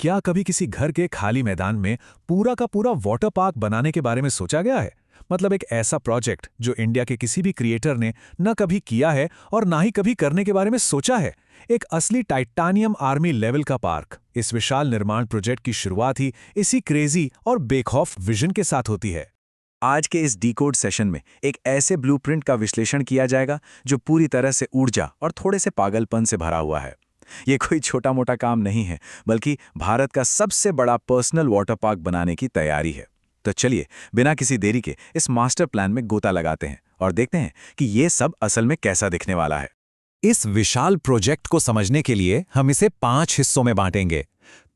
क्या कभी किसी घर के खाली मैदान में पूरा का पूरा वाटर पार्क बनाने के बारे में सोचा गया है? मतलब एक ऐसा प्रोजेक्ट जो इंडिया के किसी भी क्रिएटर ने न कभी किया है और ना ही कभी करने के बारे में सोचा है। एक असली टाइटानियम आर्मी लेवल का पार्क। इस विशाल निर्माण प्रोजेक्ट की शुरुआत ही इसी क्रेजी और बेखौफ विजन के साथ होती है। आज के इस डीकोड सेशन में एक ऐसे ब्लूप्रिंट का विश्लेषण किया जाएगा जो पूरी तरह से ऊर्जा और थोड़े से पागलपन से भरा हुआ है। ये कोई छोटा मोटा काम नहीं है, बल्कि भारत का सबसे बड़ा पर्सनल वाटर पार्क बनाने की तैयारी है। तो चलिए बिना किसी देरी के इस मास्टर प्लान में गोता लगाते हैं और देखते हैं कि ये सब असल में कैसा दिखने वाला है। इस विशाल प्रोजेक्ट को समझने के लिए हम इसे 5 हिस्सों में बांटेंगे।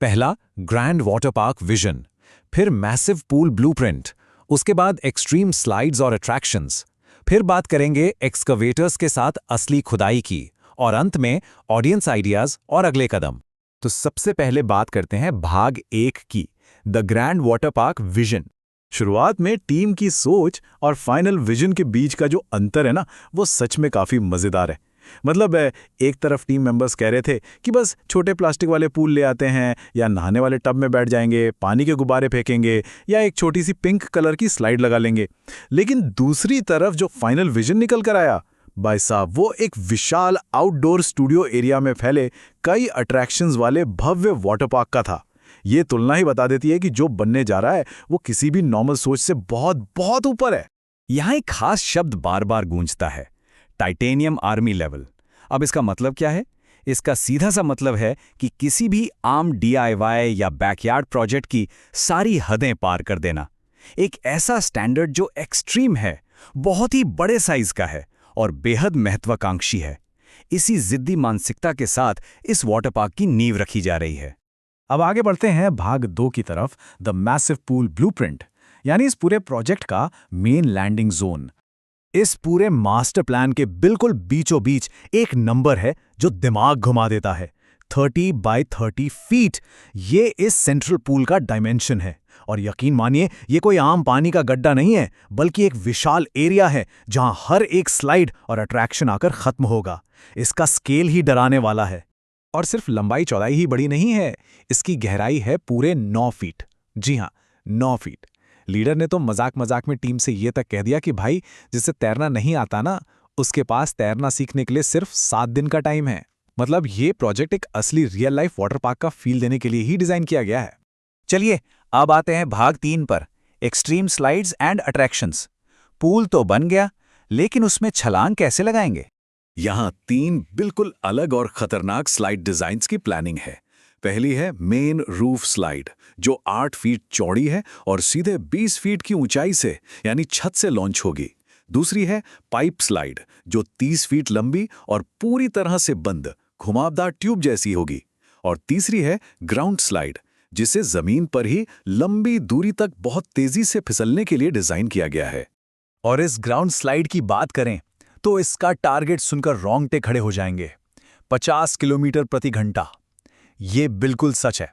पहला, ग्रैंड वाटर पार्क विजन, फिर मैसिव पूल ब्लूप्रिंट, उसके बाद एक्सट्रीम स्लाइड्स और अट्रैक्शंस, फिर बात करेंगे एक्सकवेटर्स के साथ असली खुदाई की, और अंत में ऑडियंस आइडियाज और अगले कदम। तो सबसे पहले बात करते हैं भाग 1 की, the grand water park vision. शुरुआत में टीम की सोच और फाइनल विजन के बीच का जो अंतर है ना, वो सच में काफी मजेदार है। मतलब एक तरफ टीम मेंबर्स कह रहे थे कि बस छोटे प्लास्टिक वाले पूल ले आते हैं, या नहाने वाले टब में बैठ जाएंगे, पानी के गुब्बारे फेंकेंगे, या एक छोटी सी पिंक कलर की स्लाइड लगा लेंगे। लेकिन दूसरी तरफ जो फाइनल विजन निकल कर आया, भाई साहब, वो एक विशाल आउटडोर स्टूडियो एरिया में फैले कई अट्रैक्शंस वाले भव्य वाटर पार्क का था। ये तुलना ही बता देती है कि जो बनने जा रहा है वो किसी भी नॉर्मल सोच से बहुत बहुत ऊपर है। यहाँ एक खास शब्द बार बार गूंजता है, टाइटेनियम आर्मी लेवल। अब इसका मतलब क्या है? इसका सीधा सा मतलब है कि किसी भी आम DIY या बैकयार्ड प्रोजेक्ट की सारी हदें पार कर देना। एक ऐसा स्टैंडर्ड जो एक्सट्रीम है, बहुत ही बड़े साइज का है और बेहद महत्वाकांक्षी है। इसी जिद्दी मानसिकता के साथ इस वाटर पार्क की नींव रखी जा रही है। अब आगे बढ़ते हैं भाग 2 की तरफ, द मैसिव पूल ब्लूप्रिंट, यानी इस पूरे प्रोजेक्ट का मेन लैंडिंग जोन। इस पूरे मास्टर प्लान के बिल्कुल बीचों बीच एक नंबर है जो दिमाग घुमा देता है, 30 बाय 30 फीट। ये इस सेंट्रल पूल का डायमेंशन है, और यकीन मानिए ये कोई आम पानी का गड्ढा नहीं है, बल्कि एक विशाल एरिया है जहां हर एक स्लाइड और अट्रैक्शन आकर खत्म होगा। इसका स्केल ही डराने वाला है। और सिर्फ लंबाई चौड़ाई ही बड़ी नहीं है, इसकी गहराई है पूरे 9 फीट। जी हाँ, 9 फीट। लीडर ने तो मजाक मजाक में टीम से ये तक कह दिया कि भाई, जिसे तैरना नहीं आता ना, उसके पास तैरना सीखने के लिए सिर्फ 7 दिन का टाइम है। मतलब ये प्रोजेक्ट एक असली रियल लाइफ वाटर पार्क का फील देने के लिए ही डिजाइन किया गया है। चलिए अब आते हैं भाग 3 पर, extreme slides and attractions. Pool तो बन गया, लेकिन उसमें छलांग कैसे लगाएंगे? यहाँ 3 बिल्कुल अलग और खतरनाक स्लाइड डिजाइन्स की प्लानिंग है। पहली है मेन रूफ स्लाइड, जो 8 फीट चौड़ी है और सीधे 20 फीट की ऊंचाई से, यानी छत से लॉन्च होगी। दूसरी है पाइप स्लाइड, जो 30 फीट लंबी और पूरी तरह से बंद घुमावदार ट्यूब जैसी होगी। और तीसरी है ग्राउंड स्लाइड, जिसे जमीन पर ही लंबी दूरी तक बहुत तेजी से फिसलने के लिए डिजाइन किया गया है। और इस ग्राउंड स्लाइड की बात करें तो इसका टारगेट सुनकर रोंगटे खड़े हो जाएंगे, 50 किलोमीटर प्रति घंटा। ये बिल्कुल सच है।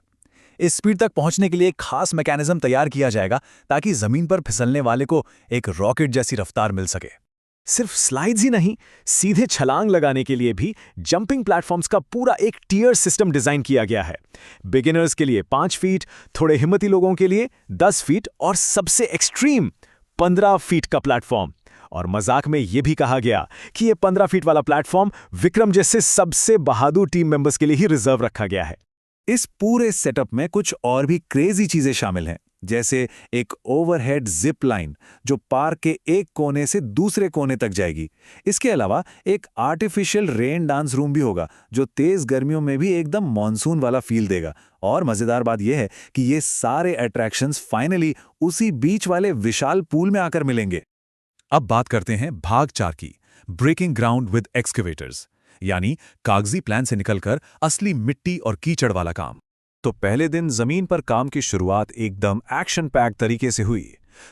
इस स्पीड तक पहुंचने के लिए एक खास मैकेनिज्म तैयार किया जाएगा ताकि जमीन पर फिसलने वाले को एक रॉकेट जैसी रफ्तार मिल सके। सिर्फ स्लाइड्स ही नहीं, सीधे छलांग लगाने के लिए भी जंपिंग प्लेटफॉर्म्स का पूरा एक टियर सिस्टम डिजाइन किया गया है। बिगिनर्स के लिए 5 फीट, थोड़े हिम्मती लोगों के लिए 10 फीट और सबसे एक्सट्रीम 15 फीट का प्लेटफॉर्म। और मजाक में यह भी कहा गया कि यह 15 फीट वाला प्लेटफॉर्म विक्रम जैसे सबसे बहादुर टीम मेंबर्स के लिए ही रिजर्व रखा गया है। इस पूरे सेटअप में कुछ और भी क्रेजी चीजें शामिल हैं, जैसे एक ओवरहेड जिप लाइन जो पार्क के एक कोने से दूसरे कोने तक जाएगी। इसके अलावा एक आर्टिफिशियल रेन डांस रूम भी होगा, जो तेज गर्मियों में भी एकदम मॉनसून वाला फील देगा। और मजेदार बात यह है कि ये सारे अट्रैक्शंस फाइनली उसी बीच वाले विशाल पूल में आकर मिलेंगे। अब बात करते हैं भाग 4 की, ब्रेकिंग ग्राउंड विद एक्सकेवेटर्स, यानी कागजी प्लान से निकलकर असली मिट्टी और कीचड़ वाला काम। तो पहले दिन जमीन पर काम की शुरुआत एकदम एक्शन पैक तरीके से हुई।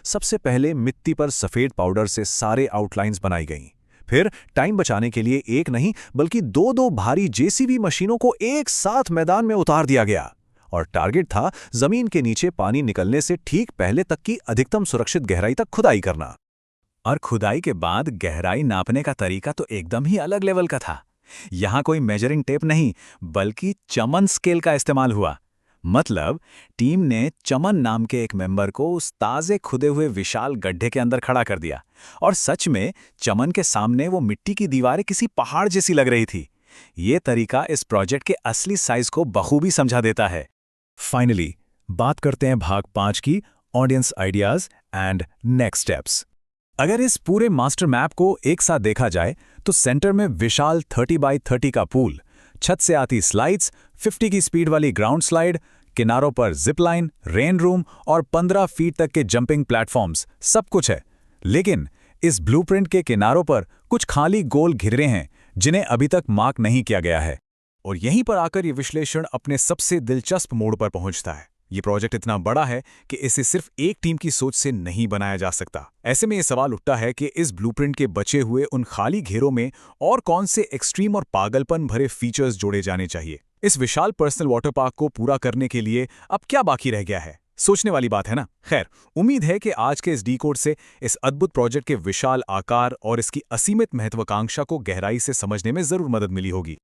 सबसे पहले मिट्टी पर सफेद पाउडर से सारे आउटलाइंस बनाई गईं। फिर टाइम बचाने के लिए एक नहीं बल्कि 2-2 भारी JCB मशीनों को एक साथ मैदान में उतार दिया गया। और टारगेट था जमीन के नीचे पानी निकलने से ठीक पहले तक की अधिकतम सुरक्षित गहराई तक खुदाई करना। और खुदाई के बाद गहराई नापने का तरीका तो एकदम ही अलग लेवल का था। यहां कोई मेजरिंग टेप नहीं, बल्कि चमन स्केल का इस्तेमाल हुआ। मतलब टीम ने चमन नाम के एक मेंबर को उस ताजे खुदे हुए विशाल गड्ढे के अंदर खड़ा कर दिया और सच में चमन के सामने वो मिट्टी की दीवारें किसी पहाड़ जैसी लग रही थी। ये तरीका इस प्रोजेक्ट के असली साइज को बखूबी समझा देता है। फाइनली बात करते हैं भाग 5 की, audience ideas and next steps. अगर इस पूरे मास्टर मैप को एक साथ देखा जाए तो सेंटर में विशाल 30 बाई 30 का पूल, छत से आती स्लाइड्स, 50 की स्पीड वाली ग्राउंड स्लाइड, किनारों पर जिप लाइन, रेन रूम और 15 फीट तक के जंपिंग प्लेटफॉर्म्स, सब कुछ है। लेकिन इस ब्लूप्रिंट के किनारों पर कुछ खाली गोल घेरे हैं जिन्हें अभी तक मार्क नहीं किया गया है। और यहीं पर आकर ये विश्लेषण अपने सबसे दिलचस्प मोड़ पर पहुंचता है। ये प्रोजेक्ट इतना बड़ा है कि इसे सिर्फ एक टीम की सोच से नहीं बनाया जा सकता। ऐसे में ये सवाल उठता है कि इस ब्लूप्रिंट के बचे हुए उन खाली घेरों में और कौन से एक्सट्रीम और पागलपन भरे फीचर्स जोड़े जाने चाहिए। इस विशाल पर्सनल वाटर पार्क को पूरा करने के लिए अब क्या बाकी रह गया है? सोचने वाली बात है ना। खैर, उम्मीद है कि आज के इस डीकोड से इस अद्भुत प्रोजेक्ट के विशाल आकार और इसकी असीमित महत्वाकांक्षा को गहराई से समझने में जरूर मदद मिली होगी।